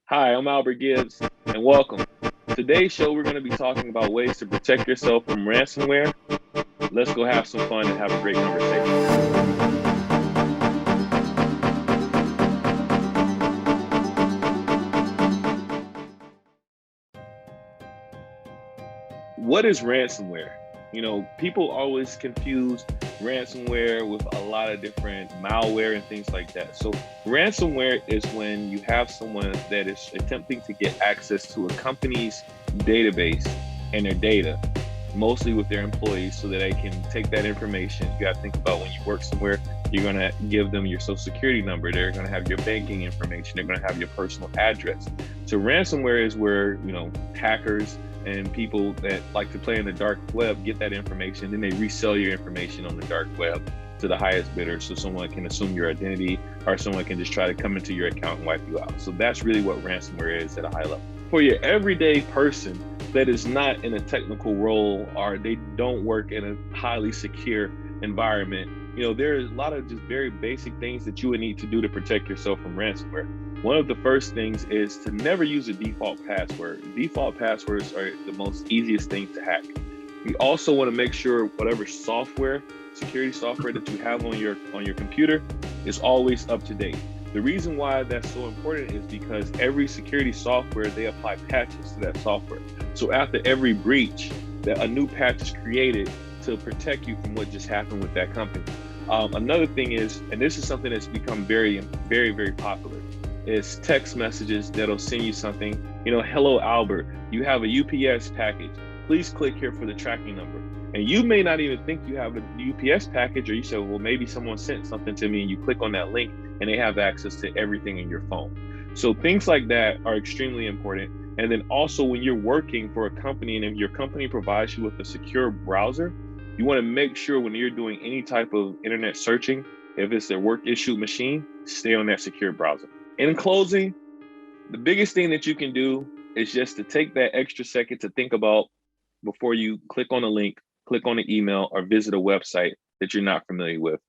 Hi, I'm Albert Gibbs, and welcome. Today's show, we're going to be talking about ways to protect yourself from ransomware. Let's go have some fun and have a great conversation. What is ransomware? People always confuse ransomware with a lot of different malware and things like that. So, ransomware is when you have someone that is attempting to get access to a company's database and their data, mostly with their employees, so that they can take that information. You got to think about when you work somewhere, you're going to give them your social security number. They're going to have your banking information. They're going to have your personal address. So, ransomware is where, hackers and people that like to play in the dark web get that information, then they resell your information on the dark web to the highest bidder, so someone can assume your identity or someone can just try to come into your account and wipe you out. So that's really what ransomware is at a high level. For your everyday person that is not in a technical role or they don't work in a highly secure environment, there are a lot of just very basic things that you would need to do to protect yourself from ransomware. One of the first things is to never use a default password. Default passwords are the most easiest things to hack. You also want to make sure whatever security software that you have on your computer is always up to date. The reason why that's so important is because every security software, they apply patches to that software. So after every breach, a new patch is created to protect you from what just happened with that company. Another thing is, and this is something that's become very, very, very popular, is text messages that'll send you something, hello, Albert, you have a UPS package. Please click here for the tracking number. And you may not even think you have a UPS package, or you say, well, maybe someone sent something to me, and you click on that link and they have access to everything in your phone. So things like that are extremely important. And then also when you're working for a company and if your company provides you with a secure browser, you want to make sure when you're doing any type of internet searching, if it's a work issued machine, stay on that secure browser. In closing, the biggest thing that you can do is just to take that extra second to think about before you click on a link, click on an email, or visit a website that you're not familiar with.